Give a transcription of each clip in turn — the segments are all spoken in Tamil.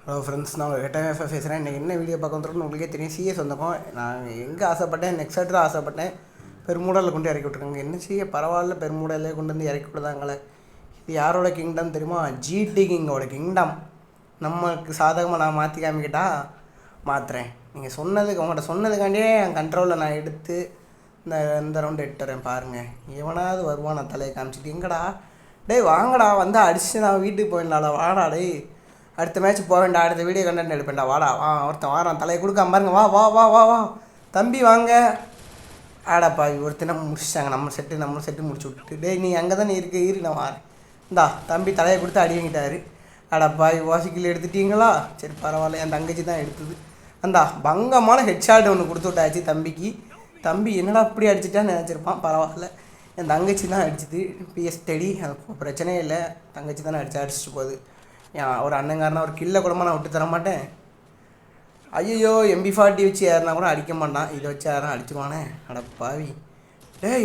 ஹலோ ஃப்ரெண்ட்ஸ், நான் உங்கள் எஃப்எஃப் பேசுகிறேன். இன்றைக்கி என்ன வீடியோ பார்க்க வந்துருக்கோன்னு உங்களுக்கே தெரியும். சிஎஸ் வந்திருக்கோம். நான் எங்கே ஆசைப்பட்டேன், நெக்ஸ்ட் தான் ஆசைப்பட்டேன். பெருமூடலில் கொண்டு இறக்கி விட்ருக்காங்க. என்ன செய்ய, பரவாயில்ல, பெருமூடலே கொண்டு வந்து இறக்கி விடுதாங்களே. இது யாரோட கிங்டம் தெரியுமா? ஜிடி கிங்கோட கிங்டம். நம்மளுக்கு சாதகமாக நான் மாற்றி காமிக்கிட்டா மாற்றுறேன். நீங்கள் சொன்னதுக்கு, உங்கள்கிட்ட சொன்னதுக்காண்டியே என் கண்ட்ரோலில் நான் எடுத்து இந்த ரவுண்டு எடுத்துறேன். பாருங்கள், எவனாவது வருவான். நான் தலையை காமிச்சிட்டு, எங்கடா டேய் வாங்கடா, வந்து அடிச்சு நான் வீட்டுக்கு போயிடலாடா, வாடா டேய், அடுத்த மேட்ச் போக வேண்டாம், அடுத்த வீடியோ கண்டென்ட் எடுப்பேன்டா, வாடா ஒருத்தன் வாரான், தலையை கொடுக்காம பாருங்க, வா வா வா வா வா தம்பி வாங்க. ஆடாப்பா ஒருத்தனை முடிச்சிட்டாங்க. நம்ம செட்டு முடிச்சு விட்டுட்டு, டேய் நீ அங்கே தான் இரு நான் வாரேன். இந்தா தம்பி தலையை கொடுத்து அடி வாங்கிட்டாரு. ஆடாப்பா வாசிக்கில் எடுத்துட்டீங்களா? சரி பரவாயில்ல, என் தங்கச்சி தான் எடுத்தது. அந்தா பங்கமான ஹெட்ஷாட் ஒன்று கொடுத்து விட்டாச்சு தம்பிக்கு. தம்பி என்னடா அப்படி அடிச்சிட்டான்னு நினச்சிருப்பான். பரவாயில்ல, என் தங்கச்சி தான் அடிச்சுது. பிஎஸ் டெடி, அது பிரச்சனையே இல்லை. தங்கச்சி தானே அடிச்சுட்டு போகுது. ஒரு அண்ணங்காரனா ஒரு கில்லை கூடமா நான் விட்டு தர மாட்டேன். ஐயோ MP40 வச்சு ஏறினா கூட அடிக்க மாட்டான், இதை வச்சு யாரும் அடிச்சுவானே. அட பாவி,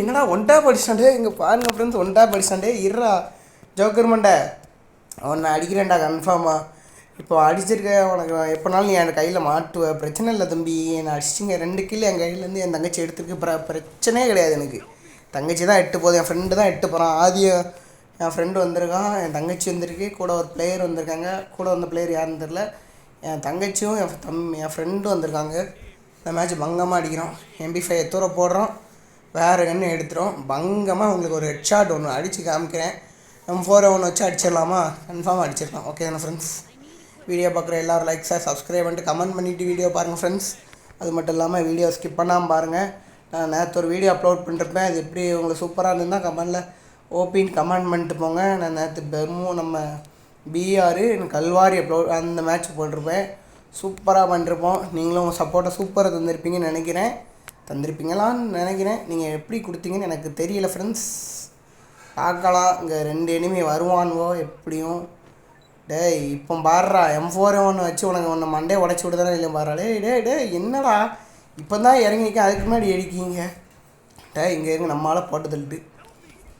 என்னடா ஒன்டா படிச்சாண்டே. இங்கே பாருங்க ஃப்ரெண்ட்ஸ், ஒன்டா படிச்சாண்டே. இருறா ஜோக்கர் மண்டை, அவனை அடிக்கிறேன்டா கன்ஃபார்மாக. இப்போ அடிச்சிருக்க உனக்கு எப்போனாலும் நீ என் கையில் மாட்டுவ, பிரச்சனை இல்லை தம்பி. என்னை அடிச்சிங்க 2 கில் என் கையிலேருந்து என் தங்கச்சி எடுத்துருக்கு. பிரச்சனையே கிடையாது எனக்கு. தங்கச்சி தான் எட்டு போகுது, என் ஃப்ரெண்டு தான் எட்டு போகிறான். என் ஃப்ரெண்டு வந்திருக்கான், என் தங்கச்சி வந்திருக்கு, கூட ஒரு பிளேயர் வந்திருக்காங்க. கூட வந்த பிளேயர் யாருன்னு தெரில. என் தங்கச்சியும் என் ஃப்ரெண்டும் வந்திருக்காங்க. இந்த மேட்ச் பங்கமாக அடிக்கிறோம். MP5 தூர போடுறோம், வேறு கன்று எடுத்துகிறோம். பங்கமாக உங்களுக்கு ஒரு ஹெட்ஷாட் ஒன்று அடித்து காமிக்கிறேன். M4 ஒன்று வச்சு அடிச்சிடலாமா? கன்ஃபார்மாக அடிச்சிடலாம். ஓகே தானே ஃப்ரெண்ட்ஸ்? வீடியோ பார்க்குற எல்லோரும் லைக்ஸாக சப்ஸ்கிரைப் பண்ணிட்டு கமெண்ட் பண்ணிவிட்டு வீடியோ பாருங்கள் ஃப்ரெண்ட்ஸ். அது மட்டும் இல்லாமல் வீடியோ ஸ்கிப் பண்ணாமல் பாருங்கள். நான் நேற்று ஒரு வீடியோ அப்லோட் பண்ணிருப்பேன். அது எப்படி உங்களுக்கு சூப்பராக இருந்ததுன்னா கமெண்டில் ஓபின்னு கமெண்ட் பண்ணிட்டு போங்க. நான் நேற்று நம்ம BR கல்வாரி அந்த மேட்ச் போட்டிருப்பேன். சூப்பராக பண்ணிருப்போம். நீங்களும் உங்கள் சப்போர்ட்டை சூப்பராக தந்திருப்பீங்கன்னு தந்திருப்பீங்களான்னு நினைக்கிறேன். நீங்கள் எப்படி கொடுத்தீங்கன்னு எனக்கு தெரியல ஃப்ரெண்ட்ஸ். பார்க்கலாம். இங்கே 2 எனிமி வருவானுவோ எப்படியும். டேய் இப்போ பாடுறா, M4 ஒன்று வச்சு உனக்கு மண்டையை உடச்சி விடுதானே இல்லை பாடுறா. டேய் என்னடா இப்போ தான் இறங்கி நிற்க, அதுக்கு முன்னாடி அடிக்கிங்க. இங்கே இருங்க, நம்மளால் போட்டு தள்ளிட்டு.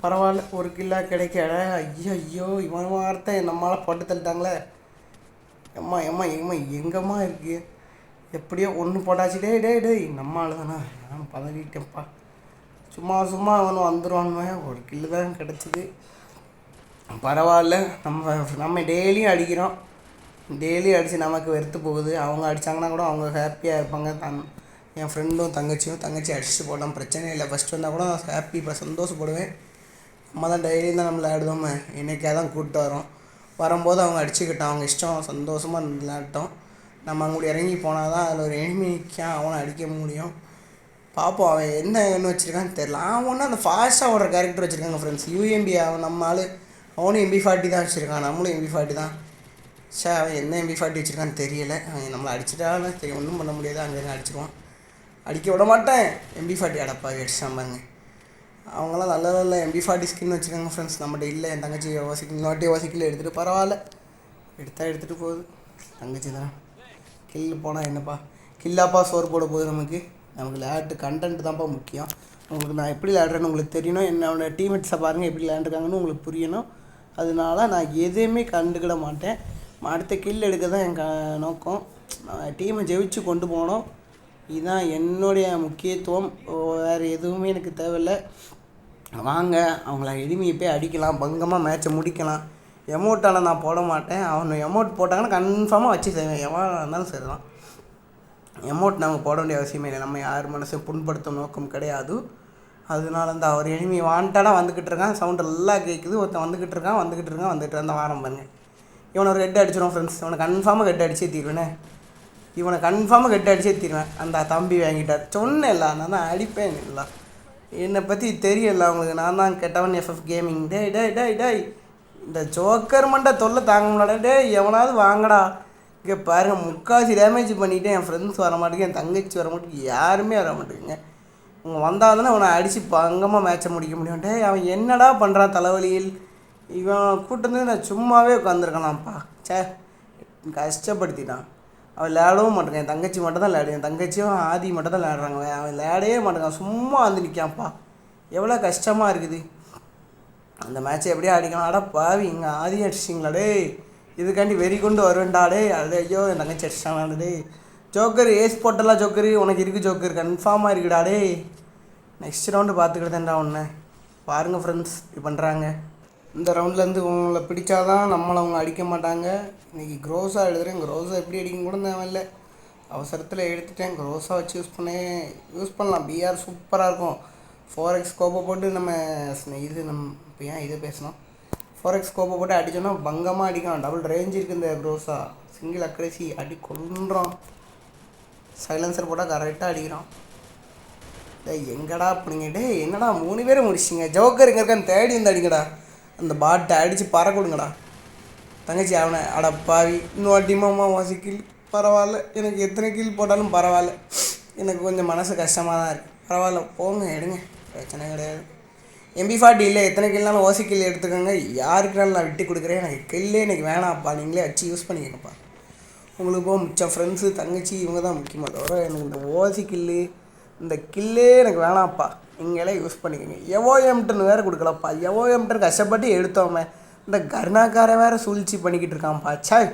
பரவாயில்ல, ஒரு கில்லாக கிடைக்கல. ஐயோ இவன் வார்த்தை நம்மளால் போட்டு தள்ளிட்டாங்களே. எங்கம்மா இருக்குது? எப்படியோ ஒன்று போட்டாச்சு. டேய் நம்மளால் தானே, நான் பதவிட்டேன்ப்பா. சும்மா அவனும் வந்துடுவானுமே. ஒரு கில்லு தான் கிடச்சிது. பரவாயில்ல, நம்ம டெய்லியும் அடிக்கிறோம். டெய்லியும் அடித்து நமக்கு வெறுத்து போகுது. அவங்க அடித்தாங்கன்னா கூட அவங்க ஹாப்பியாக இருப்பாங்க. என் ஃப்ரெண்டும் தங்கச்சி அடிச்சுட்டு போட்டோம், பிரச்சனை இல்லை. ஃபஸ்ட்டு வந்தால் கூட ஹாப்பி, இப்போ சந்தோஷப்படுவேன். நம்ம தான் டெய்லியும் தான் நம்ம விளையாடுவோமே, இன்றைக்கே தான் கூப்பிட்டு வரோம். வரும்போது அவங்க அடிச்சுக்கிட்டோம், அவங்க இஷ்டம், சந்தோஷமாக விளையாட்டோம். நம்ம அங்கே இறங்கி போனால் தான் அதில் ஒரு எனிமி நிற்கான், அவனை அடிக்க முடியும். பார்ப்போம் அவன் என்ன வச்சுருக்கான்னு தெரில. அவனா அந்த ஃபாஸ்ட்டாக ஓடுற கேரக்டர் வச்சுருக்காங்க ஃப்ரெண்ட்ஸ். UMP அவன் நம்ம ஆள், அவனும் MP40 தான் வச்சுருக்கான், நம்மளும் MP40 தான். அவன் என்ன MP40 வச்சுருக்கான்னு தெரியலை. அவன் நம்மளை அடிச்சிட்டாலும் சரி, ஒன்றும் பண்ண முடியாது. அங்கே அடிச்சிடுவான், அடிக்க விட மாட்டேன். MP40 அடப்பா அடிச்சாம்பாங்க. அவங்களாம் நல்ல MP40 ஸ்கின் வச்சுருக்காங்க ஃப்ரெண்ட்ஸ். நம்மகிட்ட இல்லை. என் தங்கச்சி வாசிக்கில் எடுத்துகிட்டு பரவாயில்ல, எடுத்துகிட்டு போகுது. தங்கச்சி தானே, கில்லு போனால் என்னப்பா, கில்லாப்பா சோறு போட போகுது. நமக்கு விளையாட்டு கண்டென்ட் தான்ப்பா முக்கியம். உங்களுக்கு நான் எப்படி விளையாடுறேன்னு உங்களுக்கு தெரியணும். என்னோடய டீம்மேட்ஸை பாருங்கள் எப்படி விளையாண்டுருக்காங்கன்னு உங்களுக்கு புரியணும். அதனால நான் எதையுமே கண்டுக்கிட மாட்டேன். அடுத்த கில் எடுக்க தான் என் நோக்கம். நான் டீமை ஜெயிச்சு கொண்டு போகணும். இதுதான் என்னுடைய முக்கியத்துவம். வேறு எதுவுமே எனக்கு தேவையில்லை. வாங்க, அவங்கள எனிமியை போய் அடிக்கலாம், பங்கமாக மேட்சை முடிக்கலாம். எமௌண்ட்டால் நான் போட மாட்டேன். அவனு எமௌண்ட் போட்டாங்கன்னா கன்ஃபார்மாக வச்சு செய்வேன். எவன் இருந்தாலும் சரி தான். எமௌண்ட் நாங்கள் போட வேண்டிய அவசியமே இல்லை. நம்ம யார் மனசையும் புண்படுத்தும் நோக்கம் கிடையாது. அதனால இந்த அவர் எனிமி வாண்டடாக வந்துக்கிட்டு இருக்கான். சவுண்ட் எல்லாம் கேட்குது. ஒருத்தன் வந்துக்கிட்டு இருக்கான் அந்த வாரம் பாருங்க. இவனை ஒரு ஹெட் அடிச்சிடும் ஃப்ரெண்ட்ஸ். இவனை கன்ஃபார்மாக ஹெட் அடிச்சே தீருவேன். அந்த தம்பி வாங்கிட்டார். சொன்னேன் இல்லை, நான் தான் அடிப்பேன் இல்லை. என்னை பற்றி தெரியல அவங்களுக்கு. நான் தான் கெட்டவன் FF கேமிங். டேய் இந்த ஜோக்கர் மண்டை தொல்லை தாங்க முடியாடா. எவனாவது வாங்கடா. இங்கே பாருங்கள், முக்காசி டேமேஜ் பண்ணிவிட்டு என் ஃப்ரெண்ட்ஸ் வர மாட்டேங்க, என் தங்கச்சி வர மாட்டேங்க, யாருமே வர மாட்டேங்குங்க. அவங்க வந்தால் தானே அவனை அடித்து பங்கமாக மேட்சை முடிக்க முடியும். அவன் என்னடா பண்ணுறான் தலைவலியில். இவன் கூட்டந்து நான் சும்மாவே உட்காந்துருக்கலாம்ப்பா. கஷ்டப்படுத்திட்டான். அவன் விளையாடவும் மாட்டேங்க. என் தங்கச்சி மட்டும் தான் விளையாடு. என் தங்கச்சியும் ஆதி மட்டும் தான் விளையாடுறாங்க. அவன் விளையாடவே மாட்டேங்க, சும்மா வந்து நிற்கான்ப்பா. எவ்வளோ கஷ்டமாக இருக்குது. அந்த மேட்ச்சை எப்படியா அடிக்கலாம். பாவி இங்கே ஆதி அடிச்சிங்களா? இதுக்காண்டி வெறி கொண்டு வருவேன்டாடே. அது ஐயோ என் தங்கச்சி அடிச்சிட்டானே. ஜோக்கர் ஏஸ் போட்டலாம் ஜோக்கரு, உனக்கு இருக்குது ஜோக்கர், கன்ஃபார்மாக இருக்குடாடே. நெக்ஸ்ட் ரவுண்டு பார்த்துக்கிட்டேன்டா ஒன்று. பாருங்கள் ஃப்ரெண்ட்ஸ் இப்படி பண்ணுறாங்க. இந்த ரவுண்ட்லேருந்து உங்களை பிடிச்சாதான் நம்மளை அவங்க அடிக்க மாட்டாங்க. இன்றைக்கி க்ரோஸாக எழுதுகிறேன். க்ரோஸாக எப்படி அடிக்கும் கூட தேவையில்லை, அவசரத்தில் எடுத்துட்டேன். க்ரோஸாக வச்சு யூஸ் பண்ணலாம். பிஆர் சூப்பராக இருக்கும். 4x கோப்பை போட்டு நம்ம இப்போ ஏன் இதை பேசணும். 4x கோப்பை போட்டு அடித்தோன்னா பங்கமாக அடிக்கும். டபுள் ரேஞ்ச் இருக்குது இந்த க்ரோஸா. சிங்கிள் அக்ரேசி அடி கொள்றோம். சைலன்சர் போட்டால் கரெக்டாக அடிக்கிறோம். எங்கடா அப்படிங்கிட்டே என்னடா 3 பேரை முடிச்சிங்க. ஜோக்கர் இங்கே இருக்கான்னு தேடி வந்து அடிங்கடா. அந்த பாட்டை அடித்து பறக்கொடுங்கடா. தங்கச்சி அவனை அடப்பாவி இன்னும் அடிமாமா வாசிக்கில் பரவாயில்ல. எனக்கு எத்தனை கீழ் போட்டாலும் பரவாயில்ல. எனக்கு கொஞ்சம் மனசு கஷ்டமாக தான் இருக்குது. பரவாயில்ல போங்க, எடுங்க, பிரச்சனை கிடையாது. MP40 இல்லை, எத்தனை கில்னாலும் ஓசி கில் எடுத்துக்கோங்க. யாருக்குனாலும் நான் விட்டு கொடுக்குறேன். எனக்கு கில்லே எனக்கு வேணாம்ப்பா, நீங்களே அடிச்சு யூஸ் பண்ணிக்கங்கப்பா. உங்களுக்கு போக மிச்சம் ஃப்ரெண்ட்ஸு தங்கச்சி இவங்க தான் முக்கியமாக. தவிர எனக்கு இந்த ஓசி கில்லு இந்த கில்லே எனக்கு வேணாம்ப்பா, நீங்களே யூஸ் பண்ணிக்கோங்க. எவோஎம்டன் வேறு கொடுக்கலப்பா. எவோஎம்டன் கஷ்டப்பட்டு எடுத்தோமே. இந்த கருணாக்காரன் வேறு சூழ்ச்சி பண்ணிக்கிட்டு இருக்கான்ப்பா. சாய்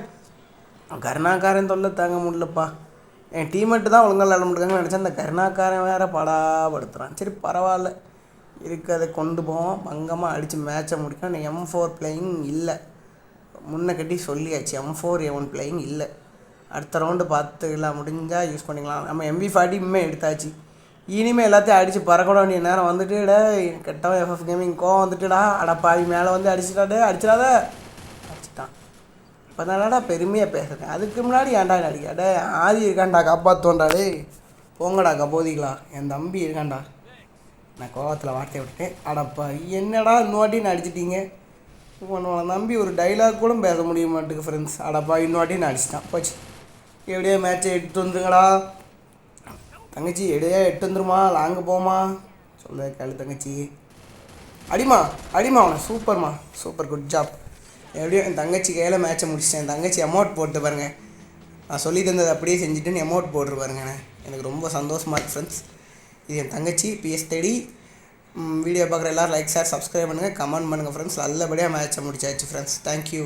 கருணாக்காரன் தொல்லை தாங்க முடியலப்பா. என் டீமெட்டு தான் ஒழுங்காக விளாட முடியாங்கன்னு நினச்சேன். இந்த கருணாக்காரன் வேறு படாப்படுத்துகிறான். சரி பரவாயில்ல, அதை கொண்டு போவோம். பங்கமாக அடித்து மேட்சை முடிக்கும். M4 பிளேயிங் இல்லை, முன்ன கட்டி சொல்லியாச்சு. M4 A1 பிளேயிங் இல்லை. அடுத்த ரவுண்டு பார்த்துக்கலாம், முடிஞ்சால் யூஸ் பண்ணிக்கலாம். நம்ம MP40 எடுத்தாச்சு. இனிமேல் எல்லாத்தையும் அடித்து பறக்க வேண்டிய நேரம் வந்துட்டுடா. கெட்டவன் FF கேமிங் கோவம் வந்துட்டுடா. அடப்பாவி மேலே வந்து அடிச்சிடாடே, அடிச்சிடாத, அடிச்சிட்டான். இப்போ தானடா பெருமையாக பேசுகிறேன். அதுக்கு முன்னாடி ஏன்டா அடிக்காடே. ஆதி இருக்காண்டா காப்பாற்றுவோண்டாடே. போங்கடா கபோதிகளா, என் தம்பி இருக்காண்டா. நான் கோவத்தில் வார்த்தையை விட்டுட்டேன். அடப்பா என்னடா இன்னொரு நான் அடிச்சிட்டீங்க. உன்னை நம்பி ஒரு டைலாக் கூட பேச முடிய மாட்டேங்குது ஃப்ரெண்ட்ஸ். அடப்பா இன்னொரு நான் அடிச்சிட்டான். போச்சு. எப்படியே மேட்ச்சை எடுத்து வந்துருங்கடா. தங்கச்சி எடையா எட்டு வந்துருமா, லாங்கு போமா, சொல்ல கேளு தங்கச்சி. அடிமா அவனை. சூப்பர்மா, சூப்பர், குட் ஜாப். எப்படியோ என் தங்கச்சி கையில் மேட்சை முடிச்சிட்டேன். என் தங்கச்சி அமௌண்ட் போட்டு பாருங்கள். நான் சொல்லி தந்தது அப்படியே செஞ்சுட்டுன்னு அமௌண்ட் போட்டு பாருங்க. எனக்கு ரொம்ப சந்தோஷமாக இருக்குது ஃப்ரெண்ட்ஸ். இது என் தங்கச்சி PS30. வீடியோ பார்க்குற எல்லோரும் லைக், ஷேர், சப்ஸ்கிரைப் பண்ணுங்கள், கமெண்ட் பண்ணுங்கள் ஃப்ரெண்ட்ஸ். நல்லபடியாக மேட்சை முடிச்சாச்சு ஃப்ரெண்ட்ஸ். தேங்க்யூ.